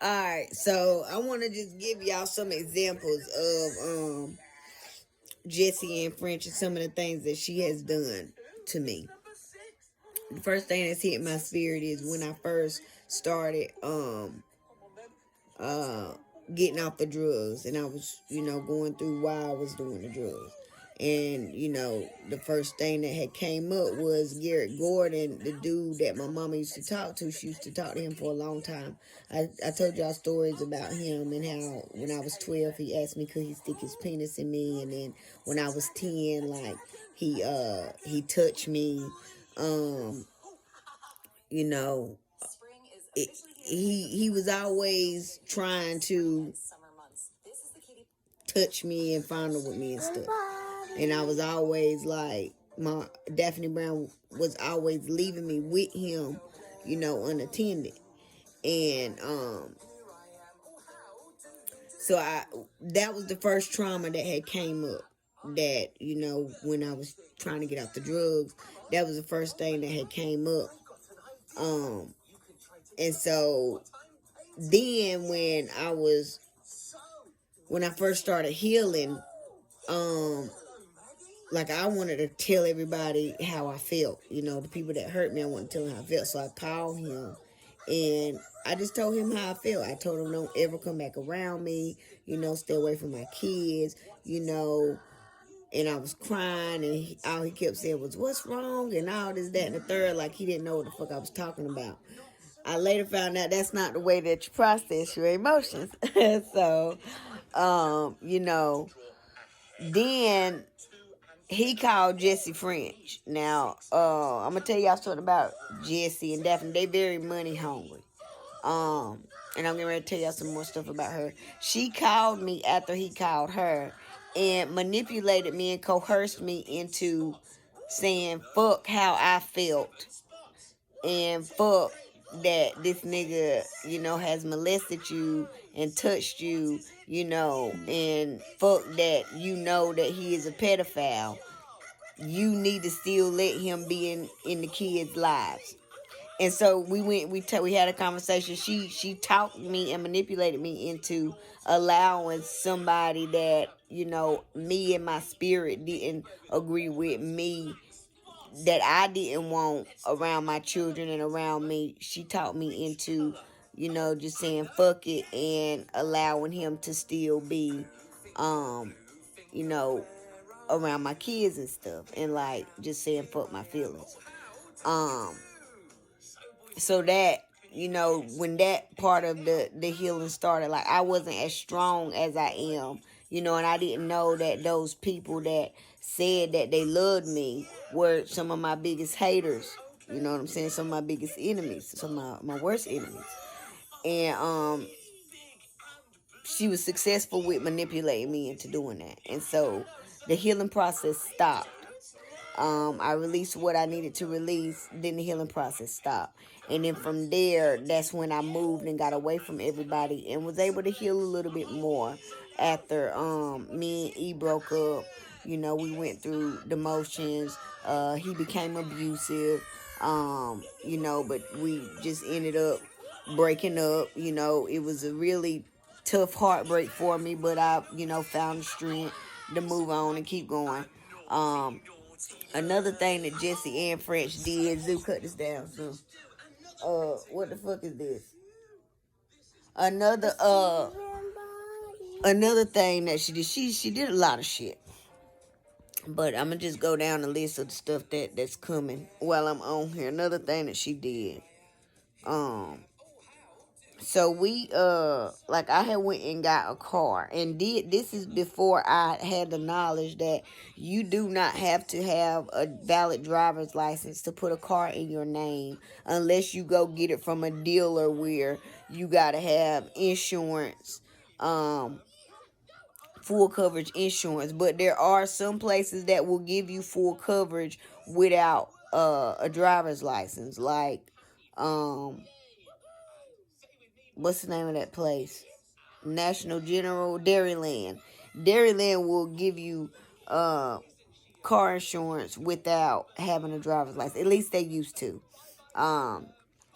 Alright, so I want to just give y'all some examples of Jessie and French and some of the things that she has done to me. The first thing that's hit my spirit is when I first started uh getting off the drugs, and I was, going through why I was doing the drugs. And the first thing that had came up was Garrett Gordon, the dude that my mama used to talk to. She used to talk to him for a long time. I told y'all stories about him and how when I was 12 he asked me could he stick his penis in me, and then when I was 10, like, he touched me. um you know it, he was always trying to touch me and fondle with me and stuff. And I was always like, my Daphne Brown was always leaving me with him, unattended. And so that was the first trauma that had came up. That, when I was trying to get off the drugs, that was the first thing that had came up. And so then when I first started healing, like, I wanted to tell everybody how I felt. The people that hurt me, I wanted to tell them how I felt. So I called him and I just told him how I felt. I told him don't ever come back around me, stay away from my kids, and I was crying, and all he kept saying was, what's wrong? And all this, that, and the third, like he didn't know what the fuck I was talking about. I later found out that's not the way that you process your emotions. So, then he called Jessie French. Now, I'm gonna tell y'all something about Jessie and Daphne. They very money hungry. And I'm getting ready to tell y'all some more stuff about her. She called me after he called her and manipulated me and coerced me into saying fuck how I felt, and fuck that this nigga, has molested you and touched you, and fuck that that he is a pedophile. You need to still let him be in the kids' lives. And so we had a conversation. She talked me and manipulated me into allowing somebody that, me and my spirit didn't agree with, me, that I didn't want around my children and around me. She talked me into, just saying fuck it and allowing him to still be, you know, around my kids and stuff, and like just saying fuck my feelings. So that, when that part of the healing started, like, I wasn't as strong as I am, and I didn't know that those people that said that they loved me were some of my biggest haters. You know what I'm saying? Some of my biggest enemies, some of my worst enemies. And she was successful with manipulating me into doing that. And so the healing process stopped. I released what I needed to release, then the healing process stopped. And then from there, that's when I moved and got away from everybody and was able to heal a little bit more after me and E broke up. We went through the motions. He became abusive, but we just ended up breaking up. It was a really tough heartbreak for me, but I, found the strength to move on and keep going. Another thing that Jessie and French did, Zoo, cut this down, so. What the fuck is this? Another another thing that she did, she did a lot of shit. But I'm gonna just go down the list of the stuff that's coming while I'm on here. Another thing that she did. So we like, I had went and got a car, and this is before I had the knowledge that you do not have to have a valid driver's license to put a car in your name unless you go get it from a dealer where you gotta have insurance, full coverage insurance. But there are some places that will give you full coverage without a driver's license, like what's the name of that place? National General, Dairyland. Dairyland will give you car insurance without having a driver's license. At least they used to. And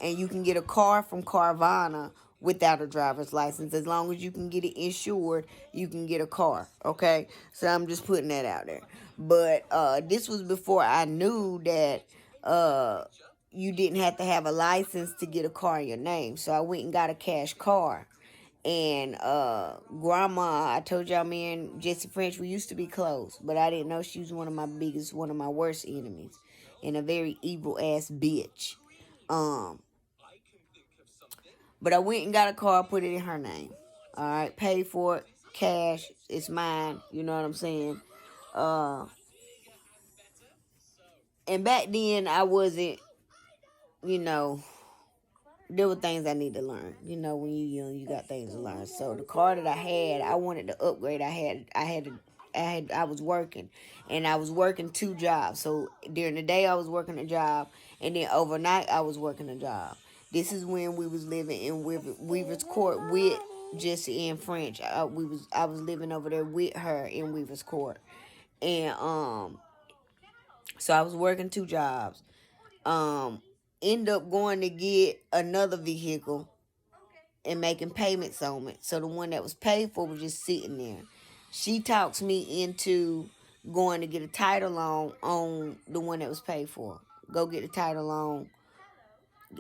you can get a car from Carvana without a driver's license. As long as you can get it insured, you can get a car. Okay, so I'm just putting that out there. But this was before I knew that you didn't have to have a license to get a car in your name. So I went and got a cash car. And grandma, I told y'all, me and Jessie French, we used to be close, but I didn't know she was one of my worst enemies, and a very evil ass bitch. But I went and got a car, put it in her name. All right, paid for it, cash, it's mine. You know what I'm saying? And back then I wasn't, you know, there were things I need to learn. You know, when you're young, you got things to learn. So the car that I had, I wanted to upgrade. I was working, and I was working 2 jobs. So during the day, I was working a job, and then overnight, I was working a job. This is when we was living in Weaver's Court with Jessie and French. I was living over there with her in Weaver's Court, and so I was working 2 jobs. End up going to get another vehicle and making payments on it. So the one that was paid for was just sitting there. She talks me into going to get a title loan on the one that was paid for. Go get the title loan.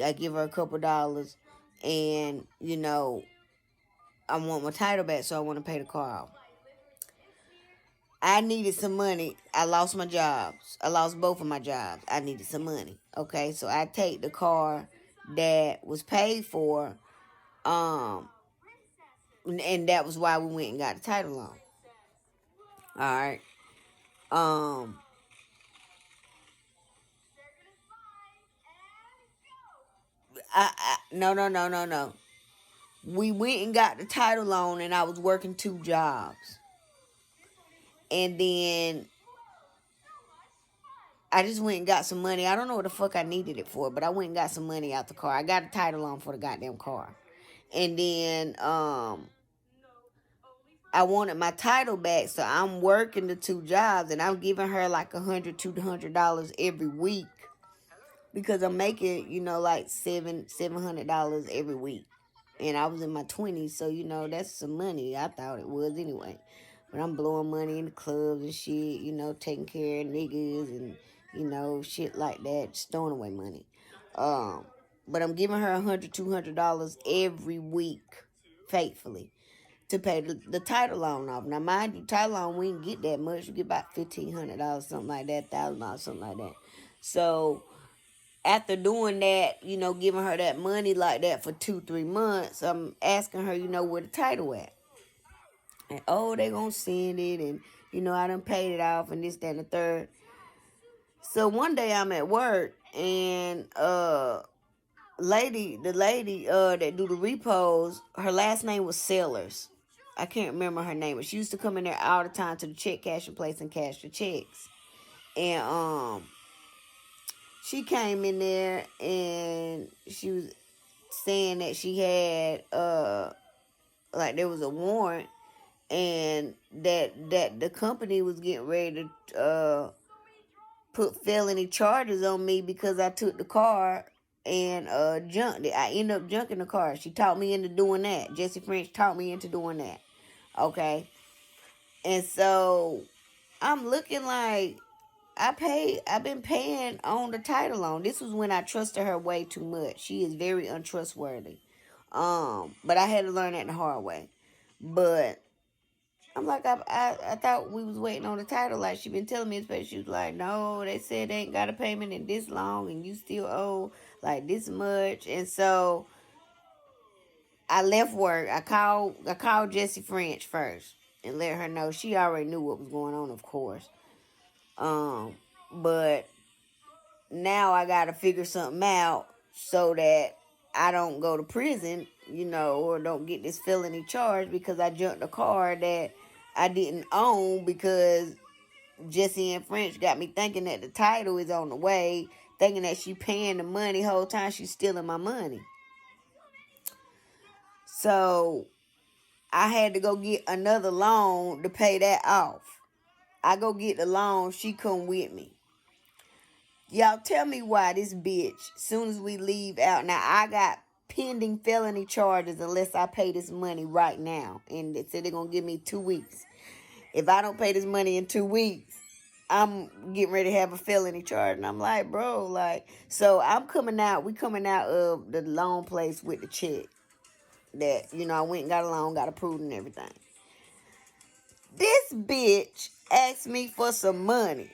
I give her a couple dollars, and I want my title back, so I want to pay the car off. I needed some money. I lost my jobs. I lost both of my jobs. I needed some money. Okay, so I take the car that was paid for, and that was why we went and got the title loan. All right. No. We went and got the title loan, and I was working 2 jobs, and then I just went and got some money. I don't know what the fuck I needed it for, but I went and got some money out the car. I got a title loan for the goddamn car. And then I wanted my title back, so I'm working the 2 jobs, and I'm giving her like $100-$200 every week, because I'm making like $700 every week, and I was in my 20s, so that's some money. I thought it was anyway, but I'm blowing money in the clubs and shit, taking care of niggas and shit like that, just throwing away money. But I'm giving her $100-$200 every week, faithfully, to pay the title loan off. Now, mind you, title loan, we didn't get that much. You get about $1,500, something like that, $1,000, something like that. So after doing that, giving her that money like that for 2-3 months, I'm asking her, where the title at? And they gonna send it, and I done paid it off, and this, that, and the third. So one day I'm at work, and the lady that do the repos, her last name was Sellers. I can't remember her name, but she used to come in there all the time to the check cashing place and cash the checks. And she came in there, and she was saying that she had like there was a warrant, and that the company was getting ready to put felony charges on me because I took the car and junked it. I ended up junking the car. She talked me into doing that. Jessie French talked me into doing that. Okay. And so I'm looking like I've been paying on the title loan. This was when I trusted her way too much. She is very untrustworthy. But I had to learn that the hard way. But I'm like, I thought we was waiting on the title. Like, she been telling me, especially, she was like, no, they said they ain't got a payment in this long, and you still owe like this much. And so I left work. I called Jessie French first and let her know. She already knew what was going on, of course. But now I gotta figure something out so that I don't go to prison, or don't get this felony charge because I jumped a car that I didn't own, because Jessie and French got me thinking that the title is on the way, thinking that she paying the money whole time she's stealing my money. So I had to go get another loan to pay that off. I go get the loan, she come with me. Y'all tell me why this bitch, soon as we leave out, now I got pending felony charges unless I pay this money right now. And they said they're going to give me 2 weeks. If I don't pay this money in 2 weeks, I'm getting ready to have a felony charge. And I'm like, bro, like, so I'm coming out. We coming out of the loan place with the check that, I went and got a loan, got approved and everything. This bitch asked me for some money.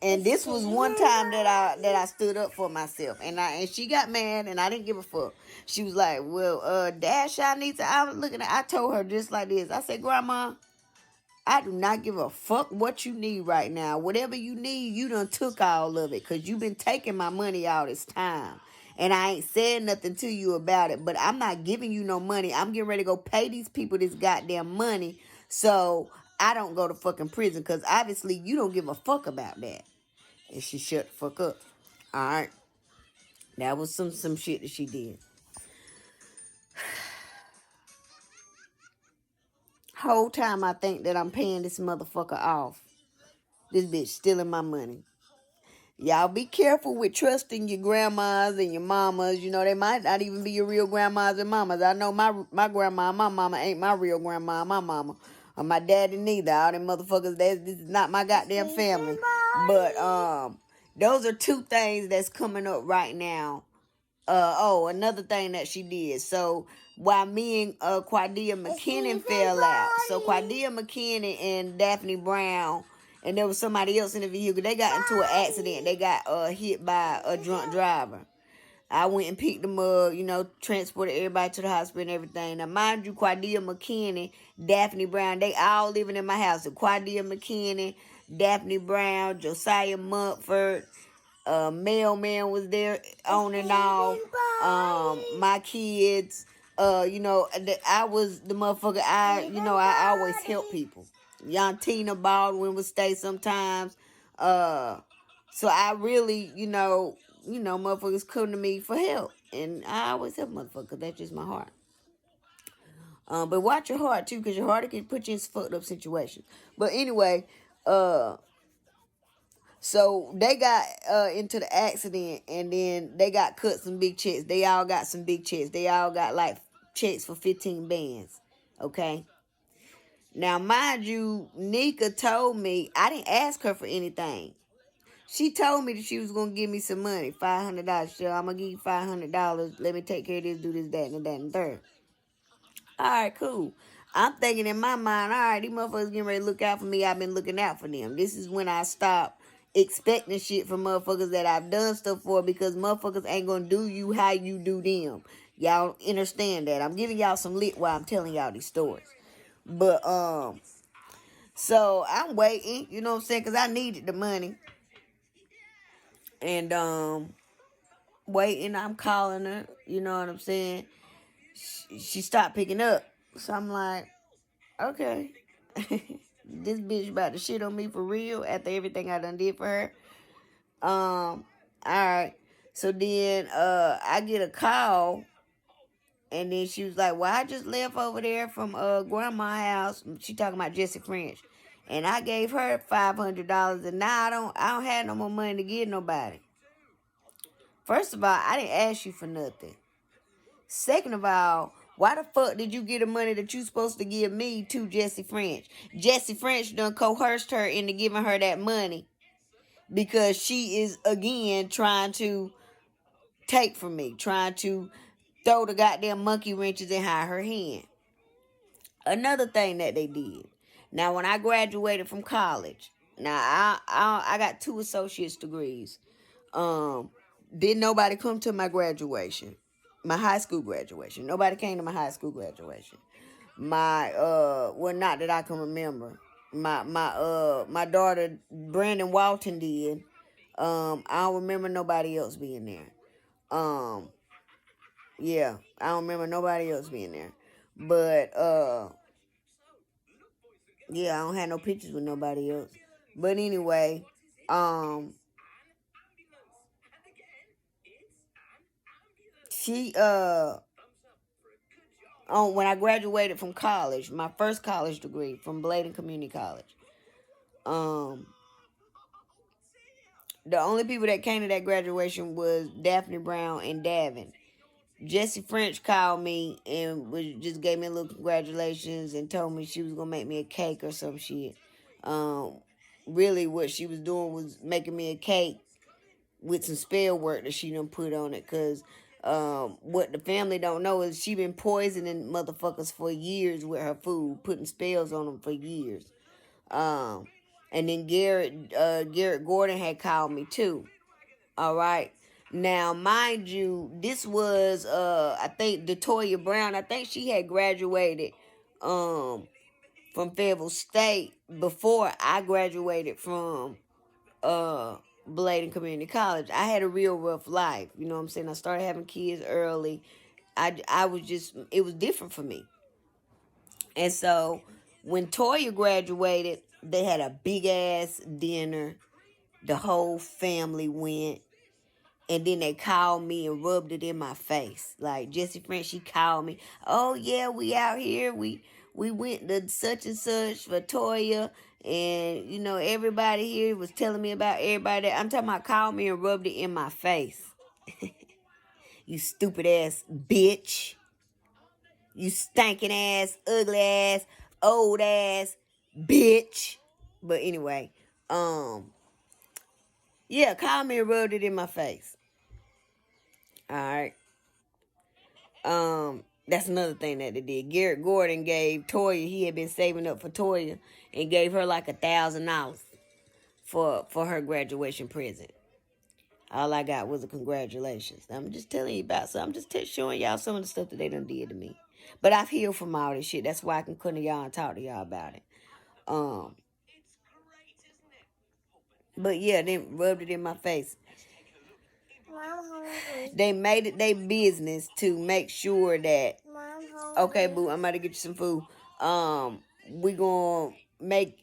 And this was one time that I stood up for myself. And she got mad and I didn't give a fuck. She was like, well, Dash, I told her just like this. I said, Grandma, I do not give a fuck what you need right now. Whatever you need, you done took all of it. Because you been taking my money all this time. And I ain't said nothing to you about it. But I'm not giving you no money. I'm getting ready to go pay these people this goddamn money. So I don't go to fucking prison. Because obviously you don't give a fuck about that. And she shut the fuck up. Alright. That was some shit that she did. Whole time I think that I'm paying this motherfucker off. This bitch stealing my money. Y'all be careful with trusting your grandmas and your mamas. They might not even be your real grandmas and mamas. I know my grandma and my mama ain't my real grandma and my mama. Or my daddy neither. All them motherfuckers, this is not my goddamn family. But those are 2 things that's coming up right now. Another thing that she did. So while me and Quadia McKinnon fell out. So Quadia McKinnon and Daphne Brown, and there was somebody else in the vehicle. They got into an accident. They got hit by a drunk driver. I went and picked them up, transported everybody to the hospital and everything. Now, mind you, Quadia McKinnon, Daphne Brown, they all living in my house. So Quadia McKinnon, Daphne Brown, Josiah Mumford, Mailman was there on and off. My kids, I was the motherfucker. I always help people. Yantina Baldwin would stay sometimes. So I really, motherfuckers come to me for help. And I always help motherfuckers. That's just my heart. But watch your heart, too, because your heart can put you in fucked up situations. But anyway, so they got into the accident, and then they got cut some big checks. They all got some big checks. They all got, like, checks for 15 bands. Okay? Now, mind you, Nika told me, I didn't ask her for anything. She told me that she was going to give me some money, $500. So I'm going to give you $500. Let me take care of this, do this, that, and that, and third. All right, cool. I'm thinking in my mind, all right, these motherfuckers getting ready to look out for me. I've been looking out for them. This is when I stop expecting shit from motherfuckers that I've done stuff for, because motherfuckers ain't going to do you how you do them. Y'all understand that. I'm giving y'all some lit while I'm telling y'all these stories. But, so I'm waiting, you know what I'm saying? Because I needed the money. And waiting, I'm calling her, you know what I'm saying? She stopped picking up. So I'm like, okay. This bitch about to shit on me for real after everything I done did for her. Alright. So then I get a call, and then she was like, well, I just left over there from grandma's house. She talking about Jessie French. And I gave her $500, and now I don't have no more money to give nobody. First of all, I didn't ask you for nothing. Second of all, why the fuck did you get the money that you supposed to give me to Jessie French? Jessie French done coerced her into giving her that money because she is, again, trying to take from me, trying to throw the goddamn monkey wrenches in her hand. Another thing that they did. Now, when I graduated from college, now I got 2 associate's degrees. Didn't nobody come to my graduation, my high school graduation. Nobody came to my high school graduation. Not that I can remember. My daughter Brandon Walton did. I don't remember nobody else being there. Yeah, I don't remember nobody else being there. But yeah, I don't have no pictures with nobody else. But anyway, she when I graduated from college, my first college degree from Bladen Community College, the only people that came to that graduation was Daphne Brown and Davin. Jessie French called me and just gave me a little congratulations and told me she was gonna make me a cake or some shit. Um, Really, what she was doing was making me a cake with some spell work that she done put on it. Cause what the family don't know is she been poisoning motherfuckers for years with her food, putting spells on them for years. Um, and then Garrett Gordon had called me too. All right. Now, mind you, this was I think Datoya Brown. I think she had graduated from Fayetteville State before I graduated from Bladen Community College. I had a real rough life. You know what I'm saying? I started having kids early. I was just, it was different for me. And so when Toya graduated, they had a big ass dinner. The whole family went. And then they called me and rubbed it in my face. Like Jessie French, she called me. Oh yeah, we out here. We went to such and such for Toya. And you know, everybody here was telling me about everybody. I'm talking about called me and rubbed it in my face. You stupid ass bitch. You stinking ass, ugly ass, old ass bitch. But anyway, yeah, called me and rubbed it in my face. Alright. That's another thing that they did. Garrett Gordon gave Toya, he had been saving up for Toya, and gave her like $1,000 for her graduation present. All I got was a congratulations. I'm just telling you about, so I'm just showing y'all some of the stuff that they done did to me. But I've healed from all this shit. That's why I can come to y'all and talk to y'all about it. But yeah, they rubbed it in my face. They made it their business to make sure that, okay, boo, I'm about to get you some food. We gonna make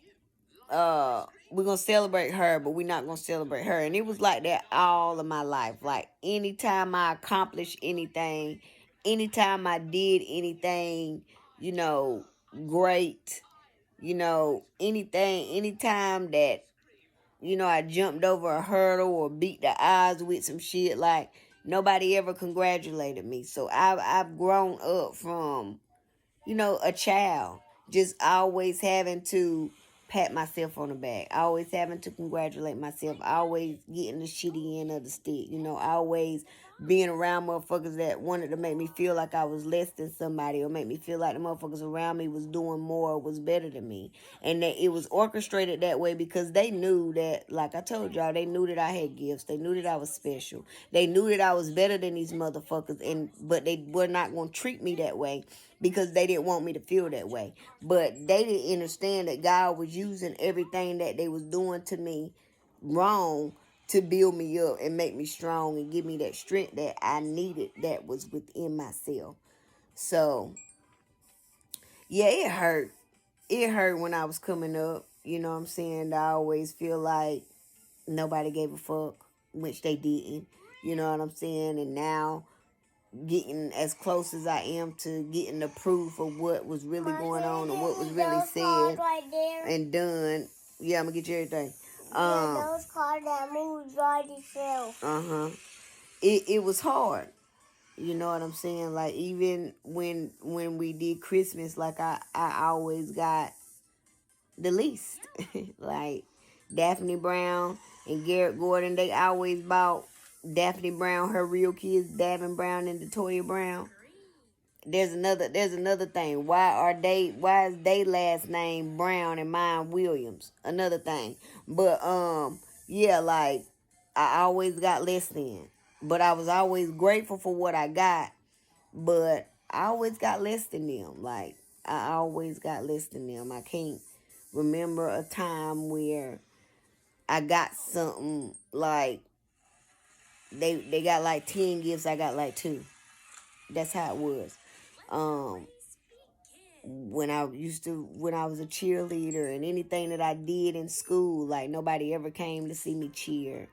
we're gonna celebrate her, but we're not gonna celebrate her. And it was like that all of my life. Like anytime I accomplished anything, anytime I did anything, you know, great, you know, anytime that, you know, I jumped over a hurdle or beat the odds with some shit, like nobody ever congratulated me. So I've grown up from, you know, a child, just always having to pat myself on the back, always having to congratulate myself, always getting the shitty end of the stick, you know, always being around motherfuckers that wanted to make me feel like I was less than somebody or make me feel like the motherfuckers around me was doing more, was better than me. And that it was orchestrated that way because they knew that, like I told y'all, they knew that I had gifts. They knew that I was special. They knew that I was better than these motherfuckers, but they were not going to treat me that way because they didn't want me to feel that way. But they didn't understand that God was using everything that they was doing to me wrong to build me up and make me strong and give me that strength that I needed that was within myself. So, yeah, it hurt. It hurt when I was coming up. You know what I'm saying? I always feel like nobody gave a fuck, which they didn't. You know what I'm saying? And now, getting as close as I am to getting the proof of what was really going on and what was really said and done. Yeah, I'm gonna get you everything. Those cars that move by themselves. It was hard. You know what I'm saying? Like even when we did Christmas, like I always got the least. Like Daphne Brown and Garrett Gordon, they always bought Daphne Brown, her real kids, Davin Brown and Datoya Brown. There's another thing. Why is they last name Brown and mine Williams? Another thing. But yeah, like I always got less than. But I was always grateful for what I got. But I always got less than them. Like I always got less than them. I can't remember a time where I got something like they got like 10 gifts, I got like 2. That's how it was. When I was a cheerleader and anything that I did in school, like nobody ever came to see me cheer.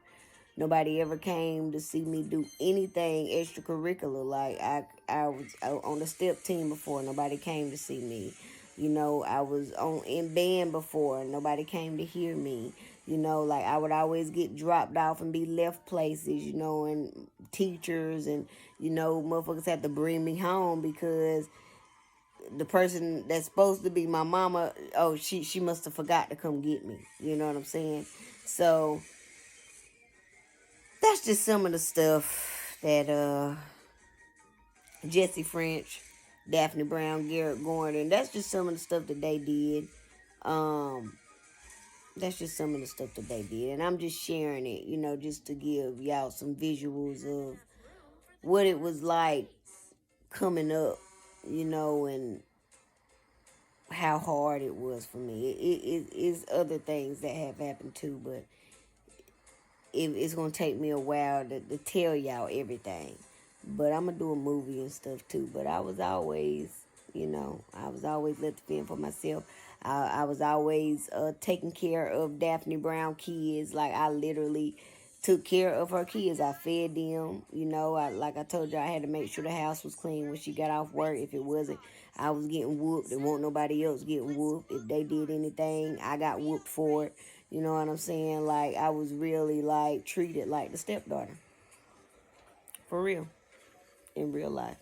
Nobody ever came to see me do anything extracurricular. Like I was on the step team before. Nobody came to see me. You know, I was in band before. Nobody came to hear me. You know, like I would always get dropped off and be left places, you know, and teachers and, you know, motherfuckers had to bring me home because the person that's supposed to be my mama, oh, she must have forgot to come get me. You know what I'm saying? So that's just some of the stuff that Jessie French, Daphne Brown, Garrett Gordon, that's just some of the stuff that they did. Um, that's just some of the stuff that they did. And I'm just sharing it, you know, just to give y'all some visuals of what it was like coming up, you know, and how hard it was for me. It is other things that have happened too, but it's going to take me a while to tell y'all everything. But I'm going to do a movie and stuff too. But I was always, you know, I was always let the fend for myself. I was always taking care of Daphne Brown kids. Like, I literally took care of her kids. I fed them, you know. Like I told you, I had to make sure the house was clean when she got off work. If it wasn't, I was getting whooped. There wasn't nobody else getting whooped. If they did anything, I got whooped for it. You know what I'm saying? Like, I was really, like, treated like the stepdaughter. For real. In real life.